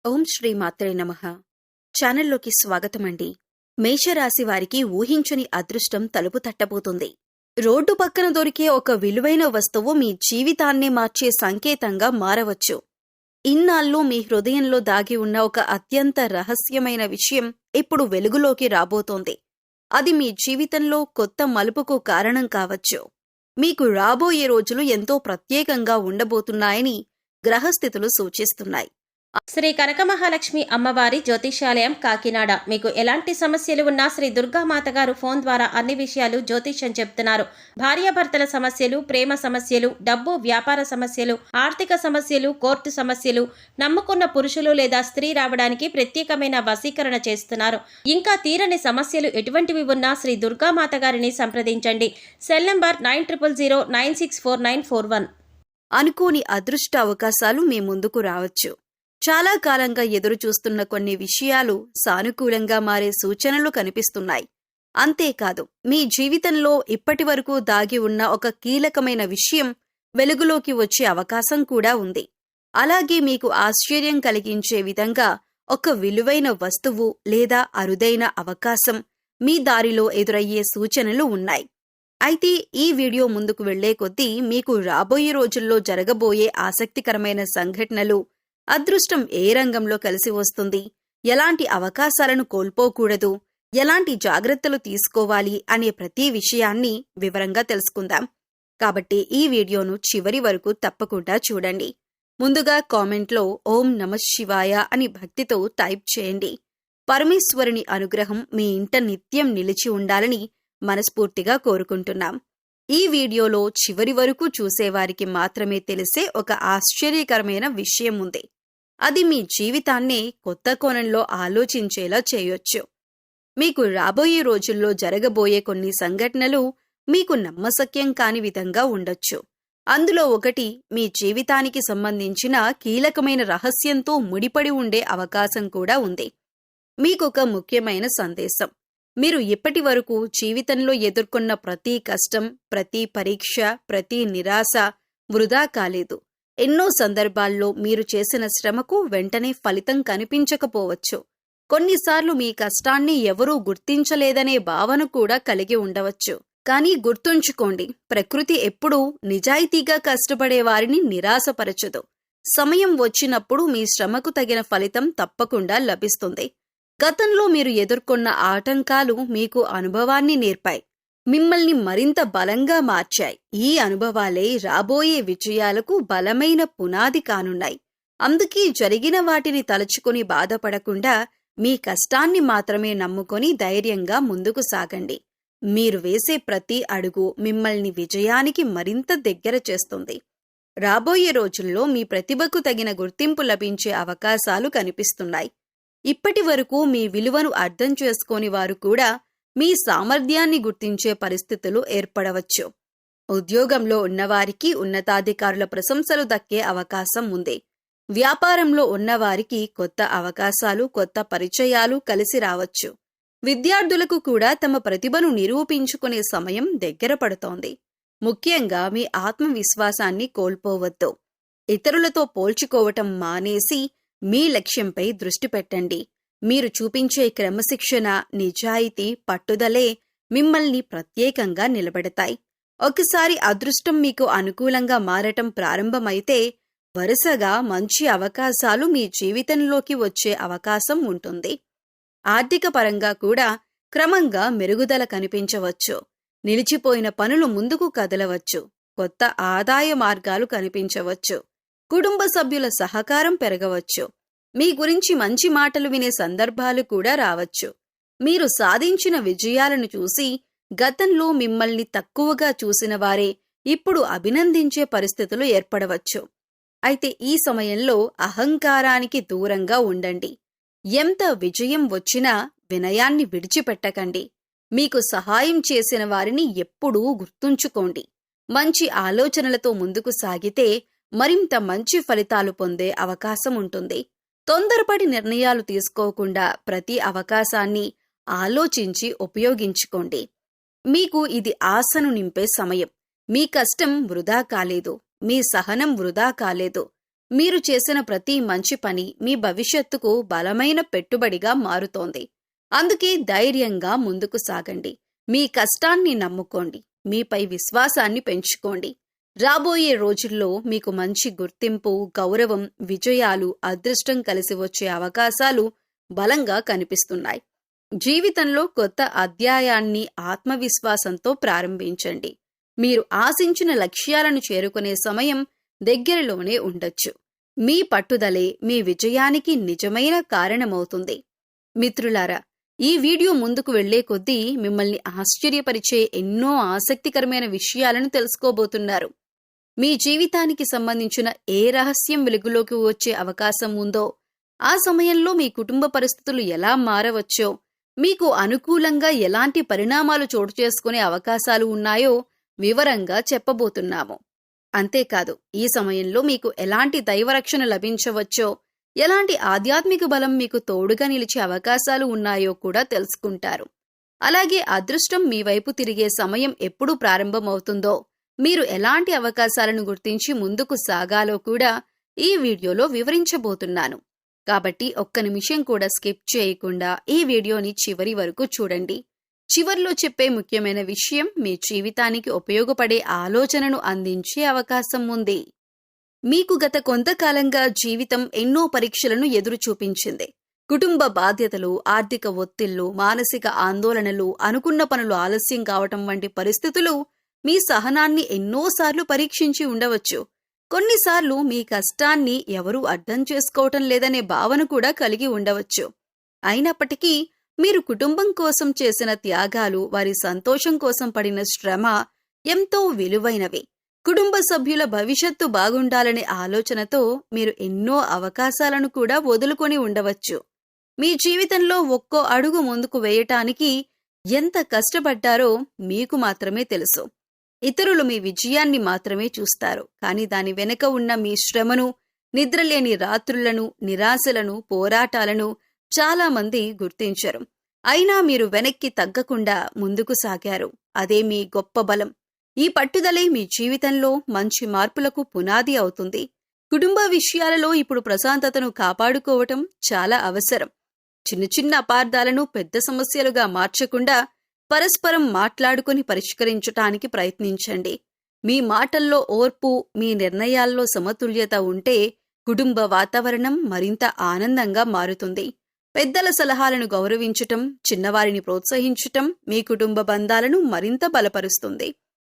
ఓం శ్రీ మాత్రే నమః. ఛానల్లోకి స్వాగతమండి. మేషరాశి వారికి ఊహించని అదృష్టం తలుపు తట్టబోతుంది. రోడ్డు పక్కన దొరికే ఒక విలువైన వస్తువు మీ జీవితాన్నే మార్చే సంకేతంగా మారవచ్చు. ఇన్నాళ్ళు మీ హృదయంలో దాగి ఉన్న ఒక అత్యంత రహస్యమైన విషయం ఇప్పుడు వెలుగులోకి రాబోతోంది. అది మీ జీవితంలో కొత్త మలుపుకు కారణం కావచ్చు. మీకు రాబోయే రోజులు ఎంతో ప్రత్యేకంగా ఉండబోతున్నాయని గ్రహస్థితులు సూచిస్తున్నాయి. శ్రీ కనకమహాలక్ష్మి అమ్మవారి జ్యోతిష్యాలయం కాకినాడ. మీకు ఎలాంటి సమస్యలు ఉన్నా శ్రీ దుర్గామాత గారు ఫోన్ ద్వారా అన్ని విషయాలు జ్యోతిష్యం చెప్తున్నారు. భార్యాభర్తల సమస్యలు, ప్రేమ సమస్యలు, డబ్బు వ్యాపార సమస్యలు, ఆర్థిక సమస్యలు, కోర్టు సమస్యలు, నమ్ముకున్న పురుషులు లేదా స్త్రీ రావడానికి ప్రత్యేకమైన వశీకరణ చేస్తున్నారు. ఇంకా తీరని సమస్యలు ఎటువంటివి ఉన్నా శ్రీ దుర్గామాత గారిని సంప్రదించండి. Cell number 9000964941. అనుకోని అదృష్ట అవకాశాలు మీ ముందుకు రావచ్చు. చాలా కాలంగా ఎదురు చూస్తున్న కొన్ని విషయాలు సానుకూలంగా మారే సూచనలు కనిపిస్తున్నాయి. అంతేకాదు, మీ జీవితంలో ఇప్పటివరకు దాగి ఉన్న ఒక కీలకమైన విషయం వెలుగులోకి వచ్చే అవకాశం కూడా ఉంది. అలాగే మీకు ఆశ్చర్యం కలిగించే విధంగా ఒక విలువైన వస్తువు లేదా అరుదైన అవకాశం మీ దారిలో ఎదురయ్యే సూచనలు ఉన్నాయి. అయితే ఈ వీడియో ముందుకు వెళ్లే కొద్దీ మీకు రాబోయే రోజుల్లో జరగబోయే ఆసక్తికరమైన సంఘటనలు, అదృష్టం ఏ రంగంలో కలిసి వస్తుంది, ఎలాంటి అవకాశాలను కోల్పోకూడదు, ఎలాంటి జాగ్రత్తలు తీసుకోవాలి అనే ప్రతి విషయాన్ని వివరంగా తెలుసుకుందాం. కాబట్టి ఈ వీడియోను చివరి వరకు తప్పకుండా చూడండి. ముందుగా కామెంట్లో ఓం నమః శివాయ అని భక్తితో టైప్ చేయండి. పరమేశ్వరుని అనుగ్రహం మీ ఇంట నిత్యం నిలిచి ఉండాలని మనస్ఫూర్తిగా కోరుకుంటున్నాం. ఈ వీడియోలో చివరి వరకు చూసేవారికి మాత్రమే తెలిసే ఒక ఆశ్చర్యకరమైన విషయం ఉంది. అది మీ జీవితాన్నే కొత్త కోణంలో ఆలోచించేలా చేయొచ్చు. మీకు రాబోయే రోజుల్లో జరగబోయే కొన్ని సంఘటనలు మీకు నమ్మశక్యం కాని విధంగా ఉండొచ్చు. అందులో ఒకటి మీ జీవితానికి సంబంధించిన కీలకమైన రహస్యంతో ముడిపడి ఉండే అవకాశం కూడా ఉంది. మీకొక ముఖ్యమైన సందేశం. మీరు ఇప్పటి వరకు జీవితంలో ఎదుర్కొన్న ప్రతి కష్టం, ప్రతి పరీక్ష, ప్రతి నిరాశ వృధా కాలేదు. ఎన్నో సందర్భాల్లో మీరు చేసిన శ్రమకు వెంటనే ఫలితం కనిపించకపోవచ్చు. కొన్నిసార్లు మీ కష్టాన్ని ఎవరూ గుర్తించలేదనే భావన కూడా కలిగి ఉండవచ్చు. కానీ గుర్తుంచుకోండి, ప్రకృతి ఎప్పుడూ నిజాయితీగా కష్టపడే వారిని నిరాశపరచదు. సమయం వచ్చినప్పుడు మీ శ్రమకు తగిన ఫలితం తప్పకుండా లభిస్తుంది. గతంలో మీరు ఎదుర్కొన్న ఆటంకాలు మీకు అనుభవాన్ని నేర్పాయి, మిమ్మల్ని మరింత బలంగా మార్చాయి. ఈ అనుభవాలే రాబోయే విజయాలకు బలమైన పునాది కానున్నాయి. అందుకే జరిగిన వాటిని తలుచుకుని బాధపడకుండా మీ కష్టాన్ని మాత్రమే నమ్ముకొని ధైర్యంగా ముందుకు సాగండి. మీరు వేసే ప్రతి అడుగు మిమ్మల్ని విజయానికి మరింత దగ్గర చేస్తుంది. రాబోయే రోజుల్లో మీ ప్రతిభకు తగిన గుర్తింపు లభించే అవకాశాలు కనిపిస్తున్నాయి. ఇప్పటి వరకు మీ విలువను అర్థం చేసుకోని వారు కూడా మీ సామర్థ్యాన్ని గుర్తించే పరిస్థితులు ఏర్పడవచ్చు. ఉద్యోగంలో ఉన్నవారికి ఉన్నతాధికారుల ప్రశంసలు దక్కే అవకాశం ఉంది. వ్యాపారంలో ఉన్నవారికి కొత్త అవకాశాలు, కొత్త పరిచయాలు కలిసి రావచ్చు. విద్యార్థులకు కూడా తమ ప్రతిభను నిరూపించుకునే సమయం దగ్గర పడుతోంది. ముఖ్యంగా మీ ఆత్మవిశ్వాసాన్ని కోల్పోవద్దు. ఇతరులతో పోల్చుకోవటం మానేసి మీ లక్ష్యంపై దృష్టి పెట్టండి. మీరు చూపించే క్రమశిక్షణ, నిజాయితీ, పట్టుదలే మిమ్మల్ని ప్రత్యేకంగా నిలబెడతాయి. ఒకసారి అదృష్టం మీకు అనుకూలంగా మారటం ప్రారంభమైతే వరుసగా మంచి అవకాశాలు మీ జీవితంలోకి వచ్చే అవకాశం ఉంటుంది. ఆర్థిక పరంగా కూడా క్రమంగా మెరుగుదల కనిపించవచ్చు. నిలిచిపోయిన పనులు ముందుకు కదలవచ్చు. కొత్త ఆదాయ మార్గాలు కనిపించవచ్చు. కుటుంబ సభ్యుల సహకారం పెరగవచ్చు. మీ గురించి మంచి మాటలు వినే సందర్భాలు కూడా రావచ్చు. మీరు సాధించిన విజయాలను చూసి గతంలో మిమ్మల్ని తక్కువగా చూసిన వారే ఇప్పుడు అభినందించే పరిస్థితులు ఏర్పడవచ్చు. అయితే ఈ సమయంలో అహంకారానికి దూరంగా ఉండండి. ఎంత విజయం వచ్చినా వినయాన్ని విడిచిపెట్టకండి. మీకు సహాయం చేసిన వారిని ఎప్పుడూ గుర్తుంచుకోండి. మంచి ఆలోచనలతో ముందుకు సాగితే మరింత మంచి ఫలితాలు పొందే అవకాశం ఉంటుంది. తొందరపడి నిర్ణయాలు తీసుకోకుండా ప్రతి అవకాశాన్ని ఆలోచించి ఉపయోగించుకోండి. మీకు ఇది ఆశను నింపే సమయం. మీ కష్టం వృధా కాలేదు. మీ సహనం వృధా కాలేదు. మీరు చేసిన ప్రతి మంచి పని మీ భవిష్యత్తుకు బలమైన పెట్టుబడిగా మారుతోంది. అందుకే ధైర్యంగా ముందుకు సాగండి. మీ కష్టాన్ని నమ్ముకోండి. మీపై విశ్వాసాన్ని పెంచుకోండి. రాబోయే రోజుల్లో మీకు మంచి గుర్తింపు, గౌరవం, విజయాలు, అదృష్టం కలిసి వచ్చే అవకాశాలు బలంగా కనిపిస్తున్నాయి. జీవితంలో కొత్త అధ్యాయాన్ని ఆత్మవిశ్వాసంతో ప్రారంభించండి. మీరు ఆశించిన లక్ష్యాలను చేరుకునే సమయం దగ్గరలోనే ఉండొచ్చు. మీ పట్టుదలే మీ విజయానికి నిజమైన కారణమవుతుంది. మిత్రులారా, ఈ వీడియో ముందుకు వెళ్లే కొద్దీ మిమ్మల్ని ఆశ్చర్యపరిచే ఎన్నో ఆసక్తికరమైన విషయాలను తెలుసుకోబోతున్నారు. మీ జీవితానికి సంబంధించిన ఏ రహస్యం వెలుగులోకి వచ్చే అవకాశం ఉందో, ఆ సమయంలో మీ కుటుంబ పరిస్థితులు ఎలా మారవచ్చో, మీకు అనుకూలంగా ఎలాంటి పరిణామాలు చోటు చేసుకునే అవకాశాలు ఉన్నాయో వివరంగా చెప్పబోతున్నాము. అంతేకాదు, ఈ సమయంలో మీకు ఎలాంటి దైవరక్షణ లభించవచ్చో, ఎలాంటి ఆధ్యాత్మిక బలం మీకు తోడుగా నిలిచే అవకాశాలు ఉన్నాయో కూడా తెలుసుకుంటారు. అలాగే అదృష్టం మీ వైపు తిరిగే సమయం ఎప్పుడు ప్రారంభమవుతుందో, మీరు ఎలాంటి అవకాశాలను గుర్తించి ముందుకు సాగాలో కూడా ఈ వీడియోలో వివరించబోతున్నాను. కాబట్టి ఒక్క నిమిషం కూడా స్కిప్ చేయకుండా ఈ వీడియోని చివరి వరకు చూడండి. చివర్లో చెప్పే ముఖ్యమైన విషయం మీ జీవితానికి ఉపయోగపడే ఆలోచనను అందించే అవకాశం ఉంది. మీకు గత కొంతకాలంగా జీవితం ఎన్నో పరీక్షలను ఎదురు చూపించింది. కుటుంబ బాధ్యతలు, ఆర్థిక ఒత్తిళ్లు, మానసిక ఆందోళనలు, అనుకున్న పనులు ఆలస్యం కావటం వంటి పరిస్థితులు మీ సహనాన్ని ఎన్నోసార్లు పరీక్షించి ఉండవచ్చు. కొన్నిసార్లు మీ కష్టాన్ని ఎవరూ అర్థం చేసుకోవటం లేదనే భావన కూడా కలిగి ఉండవచ్చు. అయినప్పటికీ మీరు కుటుంబం కోసం చేసిన త్యాగాలు, వారి సంతోషం కోసం పడిన శ్రమ ఎంతో విలువైనవి. కుటుంబ సభ్యుల భవిష్యత్తు బాగుండాలనే ఆలోచనతో మీరు ఎన్నో అవకాశాలను కూడా వదులుకొని ఉండవచ్చు. మీ జీవితంలో ఒక్కో అడుగు ముందుకు వేయటానికి ఎంత కష్టపడ్డారో మీకు మాత్రమే తెలుసు. ఇతరులు మీ విజయాన్ని మాత్రమే చూస్తారు. కానీ దాని వెనుక ఉన్న మీ శ్రమను, నిద్రలేని రాత్రులను, నిరాశలను, పోరాటాలను చాలా మంది గుర్తించరు. అయినా మీరు వెనక్కి తగ్గకుండా ముందుకు సాగారు. అదే మీ గొప్ప బలం. ఈ పట్టుదలే మీ జీవితంలో మంచి మార్పులకు పునాది అవుతుంది. కుటుంబ విషయాలలో ఇప్పుడు ప్రశాంతతను కాపాడుకోవటం చాలా అవసరం. చిన్న చిన్న అపార్థాలను పెద్ద సమస్యలుగా మార్చకుండా పరస్పరం మాట్లాడుకుని పరిష్కరించటానికి ప్రయత్నించండి. మీ మాటల్లో ఓర్పు, మీ నిర్ణయాల్లో సమతుల్యత ఉంటే కుటుంబ వాతావరణం మరింత ఆనందంగా మారుతుంది. పెద్దల సలహాలను గౌరవించటం, చిన్నవారిని ప్రోత్సహించటం మీ కుటుంబ బంధాలను మరింత బలపరుస్తుంది.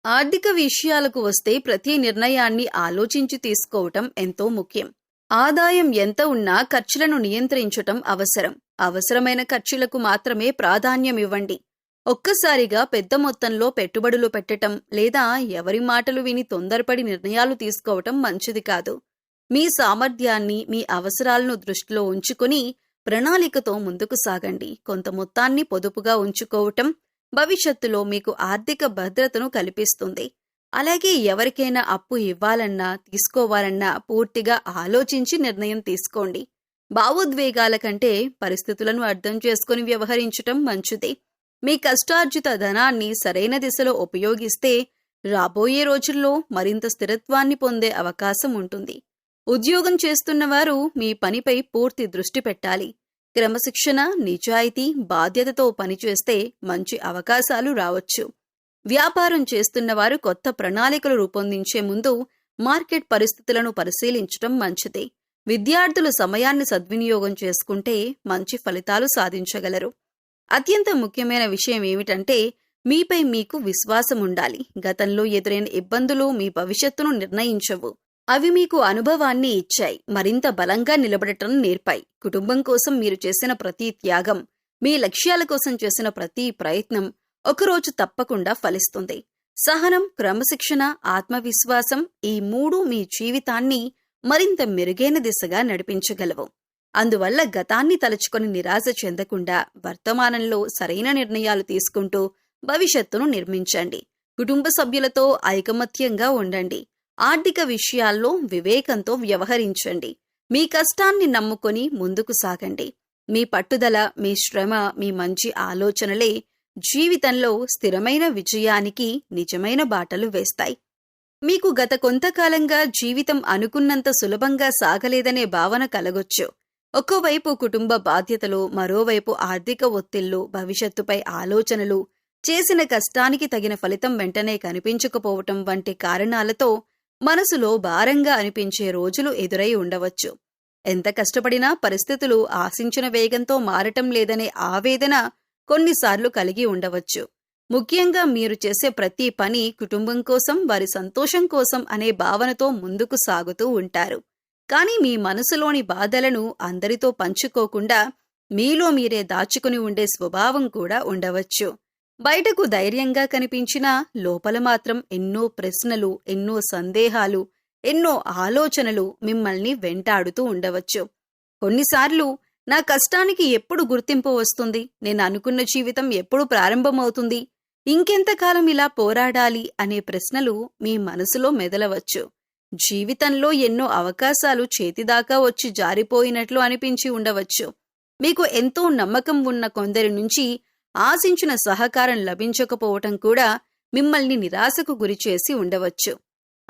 ఆర్థిక విషయాలకు వస్తే ప్రతి నిర్ణయాన్ని ఆలోచించి తీసుకోవటం ఎంతో ముఖ్యం. ఆదాయం ఎంత ఉన్నా ఖర్చులను నియంత్రించటం అవసరం. అవసరమైన ఖర్చులకు మాత్రమే ప్రాధాన్యం ఇవ్వండి. ఒక్కసారిగా పెద్ద మొత్తంలో పెట్టుబడులు పెట్టటం లేదా ఎవరి మాటలు విని తొందరపడి నిర్ణయాలు తీసుకోవటం మంచిది కాదు. మీ సామర్థ్యాన్ని, మీ అవసరాలను దృష్టిలో ఉంచుకుని ప్రణాళికతో ముందుకు సాగండి. కొంత మొత్తాన్ని పొదుపుగా ఉంచుకోవటం భవిష్యత్తులో మీకు ఆర్థిక భద్రతను కల్పిస్తుంది. అలాగే ఎవరికైనా అప్పు ఇవ్వాలన్నా, తీసుకోవాలన్నా పూర్తిగా ఆలోచించి నిర్ణయం తీసుకోండి. భావోద్వేగాల కంటే పరిస్థితులను అర్థం చేసుకుని వ్యవహరించటం మంచిది. మీ కష్టార్జిత ధనాన్ని సరైన దిశలో ఉపయోగిస్తే రాబోయే రోజుల్లో మరింత స్థిరత్వాన్ని పొందే అవకాశం ఉంటుంది. ఉద్యోగం చేస్తున్నవారు మీ పనిపై పూర్తి దృష్టి పెట్టాలి. క్రమశిక్షణ, నిజాయితీ, బాధ్యతతో పనిచేస్తే మంచి అవకాశాలు రావచ్చు. వ్యాపారం చేస్తున్నవారు కొత్త ప్రణాళికలు రూపొందించే ముందు మార్కెట్ పరిస్థితులను పరిశీలించటం మంచిది. విద్యార్థులు సమయాన్ని సద్వినియోగం చేసుకుంటే మంచి ఫలితాలు సాధించగలరు. అత్యంత ముఖ్యమైన విషయం ఏమిటంటే మీపై మీకు విశ్వాసం ఉండాలి. గతంలో ఎదురైన ఇబ్బందులు మీ భవిష్యత్తును నిర్ణయించవు. అవి మీకు అనుభవాన్ని ఇచ్చాయి, మరింత బలంగా నిలబడటం నేర్పాయి. కుటుంబం కోసం మీరు చేసిన ప్రతి త్యాగం, మీ లక్ష్యాల కోసం చేసిన ప్రతి ప్రయత్నం ఒకరోజు తప్పకుండా ఫలిస్తుంది. సహనం, క్రమశిక్షణ, ఆత్మవిశ్వాసం ఈ మూడు మీ జీవితాన్ని మరింత మెరుగైన దిశగా నడిపించగలవు. అందువల్ల గతాన్ని తలుచుకొని నిరాశ చెందకుండా వర్తమానంలో సరైన నిర్ణయాలు తీసుకుంటూ భవిష్యత్తును నిర్మించండి. కుటుంబ సభ్యులతో ఐకమత్యంగా ఉండండి. ఆర్థిక విషయాల్లో వివేకంతో వ్యవహరించండి. మీ కష్టాన్ని నమ్ముకొని ముందుకు సాగండి. మీ పట్టుదల, మీ శ్రమ, మీ మంచి ఆలోచనలే జీవితంలో స్థిరమైన విజయానికి నిజమైన బాటలు వేస్తాయి. మీకు గత కొంతకాలంగా జీవితం అనుకున్నంత సులభంగా సాగలేదనే భావన కలగొచ్చు. ఒక్కోవైపు కుటుంబ బాధ్యతలు, మరోవైపు ఆర్థిక ఒత్తిళ్లు, భవిష్యత్తుపై ఆలోచనలు, చేసిన కష్టానికి తగిన ఫలితం వెంటనే కనిపించకపోవటం వంటి కారణాలతో మనసులో భారంగా అనిపించే రోజులు ఎదురై ఉండవచ్చు. ఎంత కష్టపడినా పరిస్థితులు ఆశించిన వేగంతో మారటం లేదనే ఆవేదన కొన్నిసార్లు కలిగి ఉండవచ్చు. ముఖ్యంగా మీరు చేసే ప్రతి పని కుటుంబం కోసం, వారి సంతోషం కోసం అనే భావనతో ముందుకు సాగుతూ ఉంటారు. కానీ మీ మనసులోని బాధలను అందరితో పంచుకోకుండా మీలో మీరే దాచుకుని ఉండే స్వభావం కూడా ఉండవచ్చు. బయటకు ధైర్యంగా కనిపించినా లోపల మాత్రం ఎన్నో ప్రశ్నలు, ఎన్నో సందేహాలు, ఎన్నో ఆలోచనలు మిమ్మల్ని వెంటాడుతూ ఉండవచ్చు. కొన్నిసార్లు నా కష్టానికి ఎప్పుడు గుర్తింపు వస్తుంది, నేను అనుకున్న జీవితం ఎప్పుడు ప్రారంభమవుతుంది, ఇంకెంతకాలం ఇలా పోరాడాలి అనే ప్రశ్నలు మీ మనసులో మెదలవచ్చు. జీవితంలో ఎన్నో అవకాశాలు చేతిదాకా వచ్చి జారిపోయినట్లు అనిపించి ఉండవచ్చు. మీకు ఎంతో నమ్మకం ఉన్న కొందరి నుంచి ఆశించిన సహకారం లభించకపోవటం కూడా మిమ్మల్ని నిరాశకు గురిచేసి ఉండవచ్చు.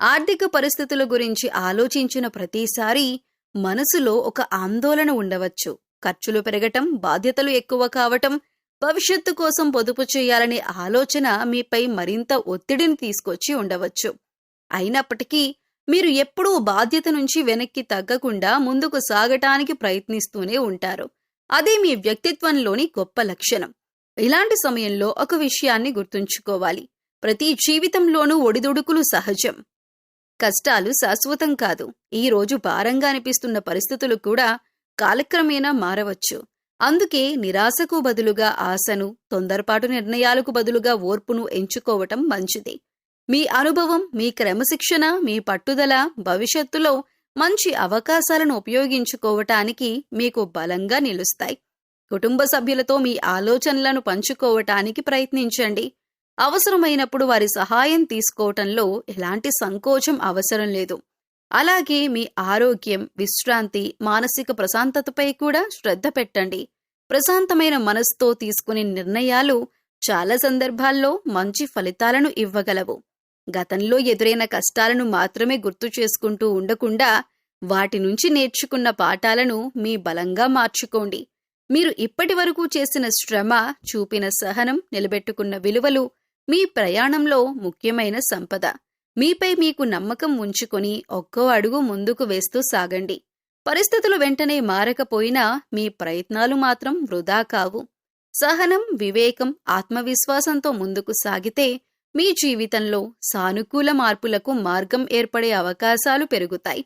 ఆర్థిక పరిస్థితుల గురించి ఆలోచించిన ప్రతిసారి మనసులో ఒక ఆందోళన ఉండవచ్చు. ఖర్చులు పెరగటం, బాధ్యతలు ఎక్కువ కావటం, భవిష్యత్తు కోసం పొదుపు చేయాలనే ఆలోచన మీపై మరింత ఒత్తిడిని తీసుకొచ్చి ఉండవచ్చు. అయినప్పటికీ మీరు ఎప్పుడూ బాధ్యత నుంచి వెనక్కి తగ్గకుండా ముందుకు సాగటానికి ప్రయత్నిస్తూనే ఉంటారు. అదే మీ వ్యక్తిత్వంలోని గొప్ప లక్షణం. ఇలాంటి సమయంలో ఒక విషయాన్ని గుర్తుంచుకోవాలి. ప్రతి జీవితంలోనూ ఒడిదుడుకులు సహజం. కష్టాలు శాశ్వతం కాదు. ఈ రోజు భారంగా అనిపిస్తున్న పరిస్థితులు కూడా కాలక్రమేణా మారవచ్చు. అందుకే నిరాశకు బదులుగా ఆశను, తొందరపాటు నిర్ణయాలకు బదులుగా ఓర్పును ఎంచుకోవటం మంచిది. మీ అనుభవం, మీ క్రమశిక్షణ, మీ పట్టుదల భవిష్యత్తులో మంచి అవకాశాలను ఉపయోగించుకోవటానికి మీకు బలంగా నిలుస్తాయి. కుటుంబ సభ్యులతో మీ ఆలోచనలను పంచుకోవటానికి ప్రయత్నించండి. అవసరమైనప్పుడు వారి సహాయం తీసుకోవటంలో ఎలాంటి సంకోచం అవసరం లేదు. అలాగే మీ ఆరోగ్యం, విశ్రాంతి, మానసిక ప్రశాంతతపై కూడా శ్రద్ధ పెట్టండి. ప్రశాంతమైన మనసుతో తీసుకునే నిర్ణయాలు చాలా సందర్భాల్లో మంచి ఫలితాలను ఇవ్వగలవు. గతంలో ఎదురైన కష్టాలను మాత్రమే గుర్తు చేసుకుంటూ ఉండకుండా వాటి నుంచి నేర్చుకున్న పాఠాలను మీ బలంగా మార్చుకోండి. మీరు ఇప్పటి వరకు చేసిన శ్రమ, చూపిన సహనం, నిలబెట్టుకున్న విలువలు మీ ప్రయాణంలో ముఖ్యమైన సంపద. మీపై మీకు నమ్మకం ఉంచుకొని ఒక్కో అడుగు ముందుకు వేస్తూ సాగండి. పరిస్థితులు వెంటనే మారకపోయినా మీ ప్రయత్నాలు మాత్రం వృధా కావు. సహనం, వివేకం, ఆత్మవిశ్వాసంతో ముందుకు సాగితే మీ జీవితంలో సానుకూల మార్పులకు మార్గం ఏర్పడే అవకాశాలు పెరుగుతాయి.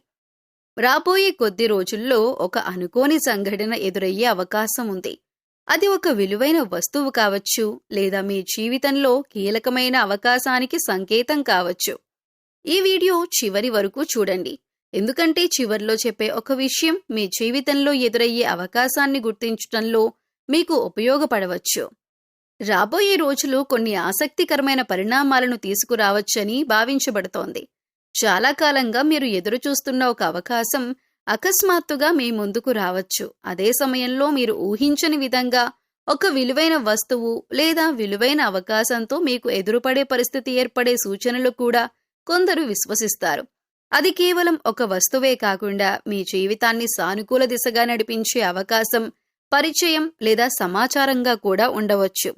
రాబోయే కొద్ది రోజుల్లో ఒక అనుకోని సంఘటన ఎదురయ్యే అవకాశం ఉంది. అది ఒక విలువైన వస్తువు కావచ్చు, లేదా మీ జీవితంలో కీలకమైన అవకాశానికి సంకేతం కావచ్చు. ఈ వీడియో చివరి వరకు చూడండి. ఎందుకంటే చివర్లో చెప్పే ఒక విషయం మీ జీవితంలో ఎదురయ్యే అవకాశాన్ని గుర్తించటంలో మీకు ఉపయోగపడవచ్చు. రాబోయే రోజులు కొన్ని ఆసక్తికరమైన పరిణామాలను తీసుకురావచ్చని భావించబడుతోంది. చాలా కాలంగా మీరు ఎదురుచూస్తున్న ఒక అవకాశం అకస్మాత్తుగా మీ ముందుకు రావచ్చు. అదే సమయంలో మీరు ఊహించని విధంగా ఒక విలువైన వస్తువు లేదా విలువైన అవకాశంతో మీకు ఎదురుపడే పరిస్థితి ఏర్పడే సూచనలు కూడా కొందరు విశ్వసిస్తారు. అది కేవలం ఒక వస్తువే కాకుండా మీ జీవితాన్ని సానుకూల దిశగా నడిపించే అవకాశం, పరిచయం లేదా సమాచారంగా కూడా ఉండవచ్చు.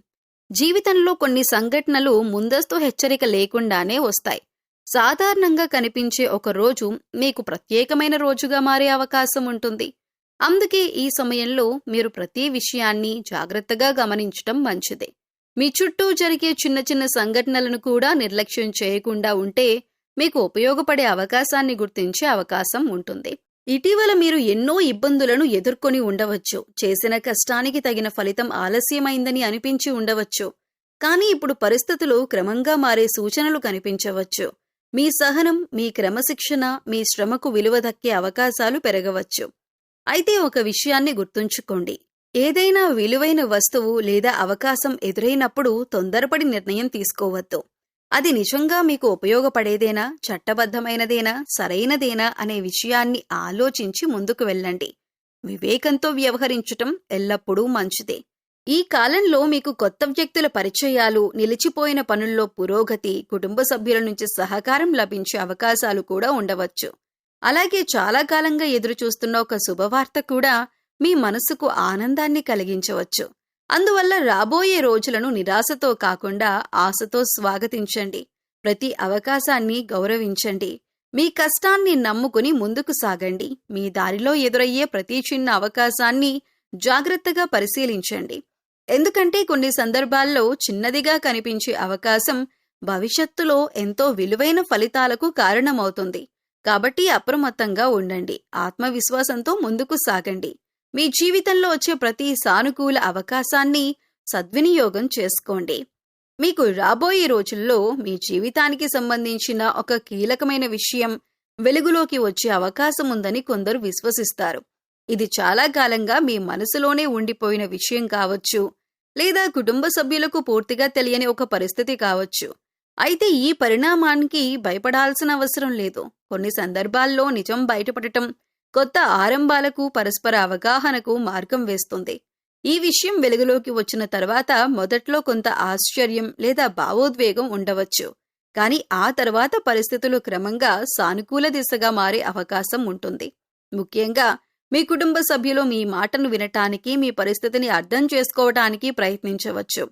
జీవితంలో కొన్ని సంఘటనలు ముందస్తు హెచ్చరిక లేకుండానే వస్తాయి. సాధారణంగా కనిపించే ఒక రోజు మీకు ప్రత్యేకమైన రోజుగా మారే అవకాశం ఉంటుంది. అందుకే ఈ సమయంలో మీరు ప్రతి విషయాన్ని జాగ్రత్తగా గమనించటం మంచిదే. మీ చుట్టూ జరిగే చిన్న చిన్న సంఘటనలను కూడా నిర్లక్ష్యం చేయకుండా ఉంటే మీకు ఉపయోగపడే అవకాశాన్ని గుర్తించే అవకాశం ఉంటుంది. ఇటీవల మీరు ఎన్నో ఇబ్బందులను ఎదుర్కొని ఉండవచ్చు. చేసిన కష్టానికి తగిన ఫలితం ఆలస్యమైందని అనిపించి ఉండవచ్చు. కానీ ఇప్పుడు పరిస్థితులు క్రమంగా మారే సూచనలు కనిపించవచ్చు. మీ సహనం, మీ క్రమశిక్షణ, మీ శ్రమకు విలువ దక్కే అవకాశాలు పెరగవచ్చు. అయితే ఒక విషయాన్ని గుర్తుంచుకోండి. ఏదైనా విలువైన వస్తువు లేదా అవకాశం ఎదురైనప్పుడు తొందరపడి నిర్ణయం తీసుకోవద్దు. అది నిజంగా మీకు ఉపయోగపడేదేనా, చట్టబద్ధమైనదేనా, సరైనదేనా అనే విషయాన్ని ఆలోచించి ముందుకు వెళ్ళండి. వివేకంతో వ్యవహరించటం ఎల్లప్పుడూ మంచిదే. ఈ కాలంలో మీకు కొత్త వ్యక్తుల పరిచయాలు, నిలిచిపోయిన పనుల్లో పురోగతి, కుటుంబ సభ్యుల నుంచి సహకారం లభించే అవకాశాలు కూడా ఉండవచ్చు. అలాగే చాలా కాలంగా ఎదురుచూస్తున్న ఒక శుభవార్త కూడా మీ మనసుకు ఆనందాన్ని కలిగించవచ్చు. అందువల్ల రాబోయే రోజులను నిరాశతో కాకుండా ఆశతో స్వాగతించండి. ప్రతి అవకాశాన్ని గౌరవించండి. మీ కష్టాన్ని నమ్ముకుని ముందుకు సాగండి. మీ దారిలో ఎదురయ్యే ప్రతి చిన్న అవకాశాన్ని జాగ్రత్తగా పరిశీలించండి. ఎందుకంటే కొన్ని సందర్భాల్లో చిన్నదిగా కనిపించే అవకాశం భవిష్యత్తులో ఎంతో విలువైన ఫలితాలకు కారణమవుతుంది. కాబట్టి అప్రమత్తంగా ఉండండి. ఆత్మవిశ్వాసంతో ముందుకు సాగండి. మీ జీవితంలో వచ్చే ప్రతి సానుకూల అవకాశాన్ని సద్వినియోగం చేసుకోండి. మీకు రాబోయే రోజుల్లో మీ జీవితానికి సంబంధించిన ఒక కీలకమైన విషయం వెలుగులోకి వచ్చే అవకాశం ఉందని కొందరు విశ్వసిస్తారు. ఇది చాలా కాలంగా మీ మనసులోనే ఉండిపోయిన విషయం కావచ్చు, లేదా కుటుంబ సభ్యులకు పూర్తిగా తెలియని ఒక పరిస్థితి కావచ్చు. అయితే ఈ పరిణామానికి భయపడాల్సిన అవసరం లేదు. కొన్ని సందర్భాల్లో నిజం బయటపడటం కొత్త ఆరంభాలకు, పరస్పర అవగాహనకు మార్గం వేస్తుంది. ఈ విషయం వెలుగులోకి వచ్చిన తర్వాత మొదట్లో కొంత ఆశ్చర్యం లేదా భావోద్వేగం ఉండవచ్చు. కానీ ఆ తర్వాత పరిస్థితులు క్రమంగా సానుకూల దిశగా మారే అవకాశం ఉంటుంది. ముఖ్యంగా మీ కుటుంబ సభ్యులు మీ మాటను వినటానికి, మీ పరిస్థితిని అర్థం చేసుకోవటానికి ప్రయత్నించవచ్చు.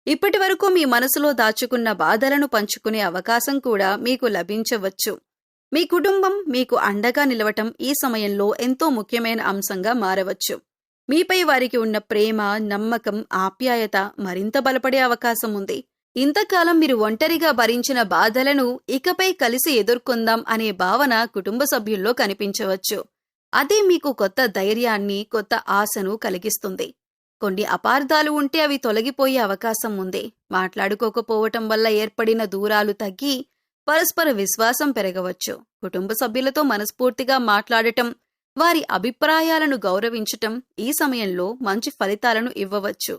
ఇప్పటి వరకు మీ మనసులో దాచుకున్న బాధలను పంచుకునే అవకాశం కూడా మీకు లభించవచ్చు. మీ కుటుంబం మీకు అండగా నిలవటం ఈ సమయంలో ఎంతో ముఖ్యమైన అంశంగా మారవచ్చు. మీపై వారికి ఉన్న ప్రేమ, నమ్మకం, ఆప్యాయత మరింత బలపడే అవకాశం ఉంది. ఇంతకాలం మీరు ఒంటరిగా భరించిన బాధలను ఇకపై కలిసి ఎదుర్కొందాం అనే భావన కుటుంబ సభ్యుల్లో కనిపించవచ్చు. అదే మీకు కొత్త ధైర్యాన్ని, కొత్త ఆశను కలిగిస్తుంది. కొన్ని అపార్థాలు ఉంటే అవి తొలగిపోయే అవకాశం ఉంది. మాట్లాడుకోకపోవటం వల్ల ఏర్పడిన దూరాలు తగ్గి పరస్పర విశ్వాసం పెరగవచ్చు. కుటుంబ సభ్యులతో మనస్ఫూర్తిగా మాట్లాడటం, వారి అభిప్రాయాలను గౌరవించటం ఈ సమయంలో మంచి ఫలితాలను ఇవ్వవచ్చు.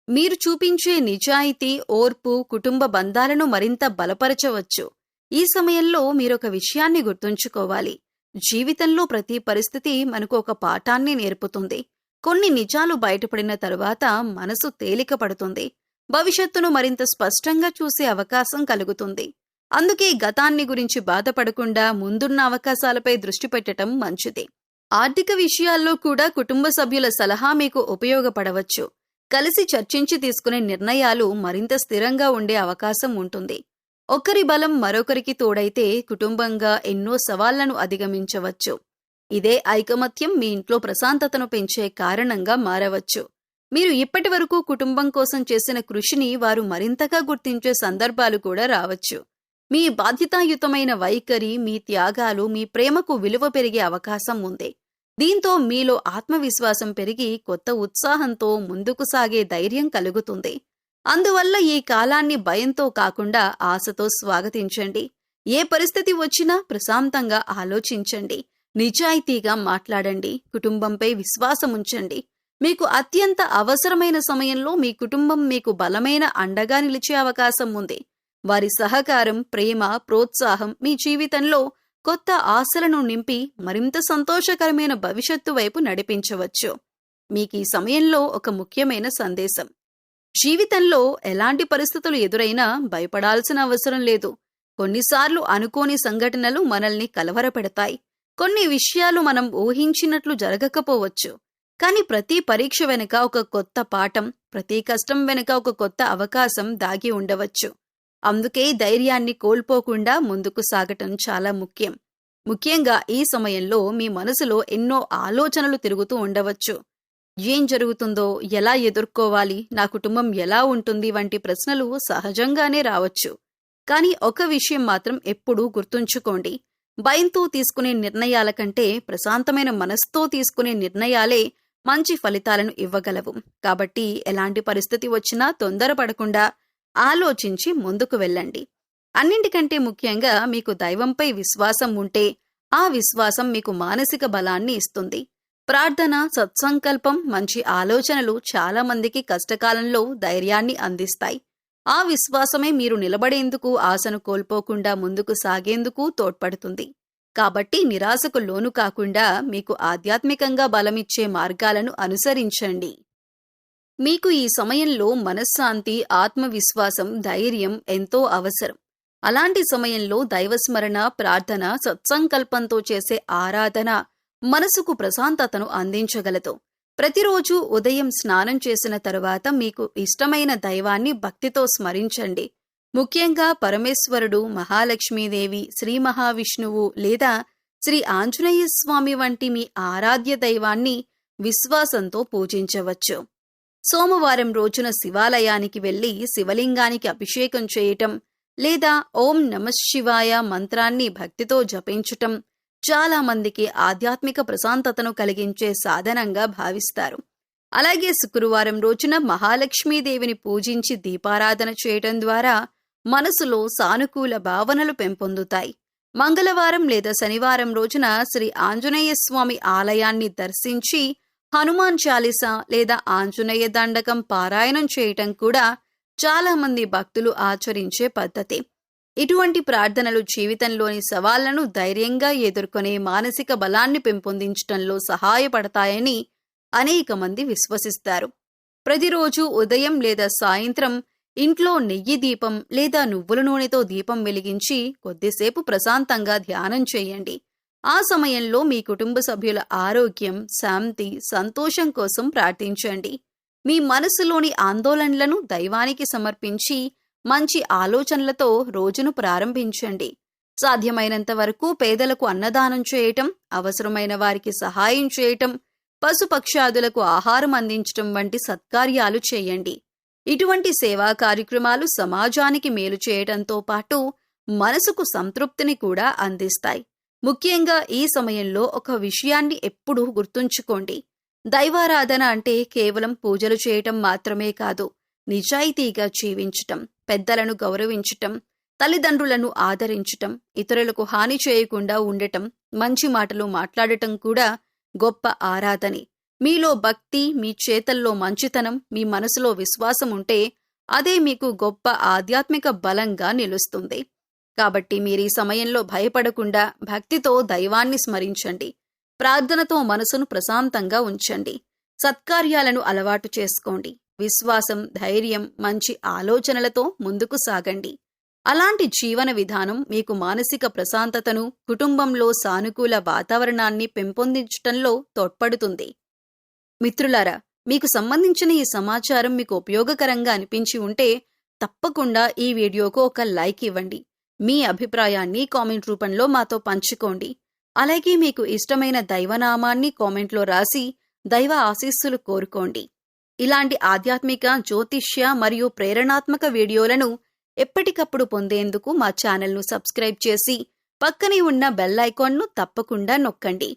మీరు చూపించే నిజాయితీ, ఓర్పు కుటుంబ బంధాలను మరింత బలపరచవచ్చు. ఈ సమయంలో మీరొక విషయాన్ని గుర్తుంచుకోవాలి. జీవితంలో ప్రతి పరిస్థితి మనకు ఒక పాఠాన్ని నేర్పుతుంది. కొన్ని నిజాలు బయటపడిన తరువాత మనసు తేలిక పడుతుంది. భవిష్యత్తును మరింత స్పష్టంగా చూసే అవకాశం కలుగుతుంది. అందుకే గతాన్ని గురించి బాధపడకుండా ముందున్న అవకాశాలపై దృష్టి పెట్టడం మంచిది. ఆర్థిక విషయాల్లో కూడా కుటుంబ సభ్యుల సలహా మీకు ఉపయోగపడవచ్చు. కలిసి చర్చించి తీసుకునే నిర్ణయాలు మరింత స్థిరంగా ఉండే అవకాశం ఉంటుంది. ఒకరి బలం మరొకరికి తోడైతే కుటుంబంగా ఎన్నో సవాళ్లను అధిగమించవచ్చు. ఇదే ఐకమత్యం మీ ఇంట్లో ప్రశాంతతను పెంచే కారణంగా మారవచ్చు. మీరు ఇప్పటి వరకు కుటుంబం కోసం చేసిన కృషిని వారు మరింతగా గుర్తించే సందర్భాలు కూడా రావచ్చు. మీ బాధ్యతాయుతమైన వైఖరి, మీ త్యాగాలు, మీ ప్రేమకు విలువ పెరిగే అవకాశం ఉంది. దీంతో మీలో ఆత్మవిశ్వాసం పెరిగి కొత్త ఉత్సాహంతో ముందుకు సాగే ధైర్యం కలుగుతుంది. అందువల్ల ఈ కాలాన్ని భయంతో కాకుండా ఆశతో స్వాగతించండి. ఏ పరిస్థితి వచ్చినా ప్రశాంతంగా ఆలోచించండి. నిజాయితీగా మాట్లాడండి. కుటుంబంపై విశ్వాసముంచండి. మీకు అత్యంత అవసరమైన సమయంలో మీ కుటుంబం మీకు బలమైన అండగా నిలిచే అవకాశం ఉంది. వారి సహకారం, ప్రేమ, ప్రోత్సాహం మీ జీవితంలో కొత్త ఆశలను నింపి మరింత సంతోషకరమైన భవిష్యత్తు వైపు నడిపించవచ్చు. మీకు ఈ సమయంలో ఒక ముఖ్యమైన సందేశం. జీవితంలో ఎలాంటి పరిస్థితులు ఎదురైనా భయపడాల్సిన అవసరం లేదు. కొన్నిసార్లు అనుకోని సంఘటనలు మనల్ని కలవరపెడతాయి. కొన్ని విషయాలు మనం ఊహించినట్లు జరగకపోవచ్చు. కానీ ప్రతి పరీక్ష వెనుక ఒక కొత్త పాఠం, ప్రతి కష్టం వెనుక ఒక కొత్త అవకాశం దాగి ఉండవచ్చు. అందుకే ధైర్యాన్ని కోల్పోకుండా ముందుకు సాగటం చాలా ముఖ్యం. ముఖ్యంగా ఈ సమయంలో మీ మనసులో ఎన్నో ఆలోచనలు తిరుగుతూ ఉండవచ్చు. ఏం జరుగుతుందో, ఎలా ఎదుర్కోవాలి, నా కుటుంబం ఎలా ఉంటుంది వంటి ప్రశ్నలు సహజంగానే రావచ్చు. కానీ ఒక విషయం మాత్రం ఎప్పుడూ గుర్తుంచుకోండి. భయంతో తీసుకునే నిర్ణయాల కంటే ప్రశాంతమైన మనసుతో తీసుకునే నిర్ణయాలే మంచి ఫలితాలను ఇవ్వగలవు. కాబట్టి ఎలాంటి పరిస్థితి వచ్చినా తొందరపడకుండా ఆలోచించి ముందుకు వెళ్ళండి. అన్నింటికంటే ముఖ్యంగా మీకు దైవంపై విశ్వాసం ఉంటే ఆ విశ్వాసం మీకు మానసిక బలాన్ని ఇస్తుంది. ప్రార్థన, సత్సంకల్పం, మంచి ఆలోచనలు చాలా మందికి కష్టకాలంలో ధైర్యాన్ని అందిస్తాయి. ఆ విశ్వాసమే మీరు నిలబడేందుకు, ఆశను కోల్పోకుండా ముందుకు సాగేందుకు తోడ్పడుతుంది. కాబట్టి నిరాశకు లోను కాకుండా మీకు ఆధ్యాత్మికంగా బలమిచ్చే మార్గాలను అనుసరించండి. మీకు ఈ సమయంలో మనశ్శాంతి, ఆత్మవిశ్వాసం, ధైర్యం ఎంతో అవసరం. అలాంటి సమయంలో దైవస్మరణ, ప్రార్థన, సత్సంకల్పంతో చేసే ఆరాధన మనసుకు ప్రశాంతతను అందించగలదు. ప్రతిరోజు ఉదయం స్నానం చేసిన తరువాత మీకు ఇష్టమైన దైవాన్ని భక్తితో స్మరించండి. ముఖ్యంగా పరమేశ్వరుడు, మహాలక్ష్మీదేవి, శ్రీ మహావిష్ణువు లేదా శ్రీ ఆంజనేయ స్వామి వంటి మీ ఆరాధ్య దైవాన్ని విశ్వాసంతో పూజించవచ్చు. సోమవారం రోజున శివాలయానికి వెళ్లి శివలింగానికి అభిషేకం చేయటం లేదా ఓం నమఃశివాయ మంత్రాన్ని భక్తితో జపించటం చాలా మందికి ఆధ్యాత్మిక ప్రశాంతతను కలిగించే సాధనంగా భావిస్తారు. అలాగే శుక్రవారం రోజున మహాలక్ష్మీదేవిని పూజించి దీపారాధన చేయటం ద్వారా మనసులో సానుకూల భావనలు పెంపొందుతాయి. మంగళవారం లేదా శనివారం రోజున శ్రీ ఆంజనేయ స్వామి ఆలయాన్ని దర్శించి హనుమాన్ చాలీసా లేదా ఆంజనేయ దండకం పారాయణం చేయటం కూడా చాలా మంది భక్తులు ఆచరించే పద్ధతి. ఇటువంటి ప్రార్థనలు జీవితంలోని సవాళ్లను ధైర్యంగా ఎదుర్కొనే మానసిక బలాన్ని పెంపొందించడంలో సహాయపడతాయని అనేక మంది విశ్వసిస్తారు. ప్రతిరోజు ఉదయం లేదా సాయంత్రం ఇంట్లో నెయ్యి దీపం లేదా నువ్వుల నూనెతో దీపం వెలిగించి కొద్దిసేపు ప్రశాంతంగా ధ్యానం చేయండి. ఆ సమయంలో మీ కుటుంబ సభ్యుల ఆరోగ్యం, శాంతి, సంతోషం కోసం ప్రార్థించండి. మీ మనసులోని ఆందోళనలను దైవానికి సమర్పించి మంచి ఆలోచనలతో రోజును ప్రారంభించండి. సాధ్యమైనంత వరకు పేదలకు అన్నదానం చేయటం, అవసరమైన వారికి సహాయం చేయటం, పశుపక్షాదులకు ఆహారం అందించటం వంటి సత్కార్యాలు చేయండి. ఇటువంటి సేవా కార్యక్రమాలు సమాజానికి మేలు చేయటంతో పాటు మనసుకు సంతృప్తిని కూడా అందిస్తాయి. ముఖ్యంగా ఈ సమయంలో ఒక విషయాన్ని ఎప్పుడూ గుర్తుంచుకోండి. దైవారాధన అంటే కేవలం పూజలు చేయటం మాత్రమే కాదు, నిజాయితీగా జీవించటం, పెద్దలను గౌరవించటం, తల్లిదండ్రులను ఆదరించటం, ఇతరులకు హాని చేయకుండా ఉండటం, మంచి మాటలు మాట్లాడటం కూడా గొప్ప ఆరాధనే. మీలో భక్తి, మీ చేతల్లో మంచితనం, మీ మనసులో విశ్వాసం ఉంటే అదే మీకు గొప్ప ఆధ్యాత్మిక బలంగా నిలుస్తుంది. కాబట్టి మీరీ సమయంలో భయపడకుండా భక్తితో దైవాన్ని స్మరించండి. ప్రార్థనతో మనసును ప్రశాంతంగా ఉంచండి. సత్కార్యాలను అలవాటు చేసుకోండి. విశ్వాసం, ధైర్యం, మంచి ఆలోచనలతో ముందుకు సాగండి. అలాంటి జీవన విధానం మీకు మానసిక ప్రశాంతతను, కుటుంబంలో సానుకూల వాతావరణాన్ని పెంపొందించటంలో తోడ్పడుతుంది. మిత్రులారా, మీకు సంబంధించిన ఈ సమాచారం మీకు ఉపయోగకరంగా అనిపించి ఉంటే తప్పకుండా ఈ వీడియోకు ఒక లైక్ ఇవ్వండి. మీ అభిప్రాయాన్ని కామెంట్ రూపంలో మాతో పంచుకోండి. అలాగే మీకు ఇష్టమైన దైవనామాన్ని కామెంట్లో రాసి దైవ ఆశీస్సులు కోరుకోండి. ఇలాంటి ఆధ్యాత్మిక, జ్యోతిష్య మరియు ప్రేరణాత్మక వీడియోలను ఎప్పటికప్పుడు పొందేందుకు మా ఛానల్ను సబ్స్క్రైబ్ చేసి పక్కనే ఉన్న బెల్ ఐకాన్ను తప్పకుండా నొక్కండి.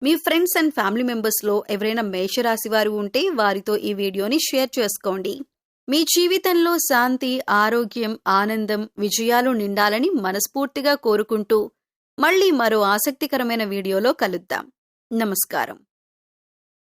మీ ఫ్రెండ్స్ అండ్ ఫ్యామిలీ మెంబర్స్లో ఎవరైనా మేషరాశి వారు ఉంటే వారితో ఈ వీడియోని షేర్ చేసుకోండి. మీ జీవితంలో శాంతి, ఆరోగ్యం, ఆనందం, విజయాలు నిండాలని మనస్ఫూర్తిగా కోరుకుంటూ మళ్ళీ మరో ఆసక్తికరమైన వీడియోలో కలుద్దాం. నమస్కారం.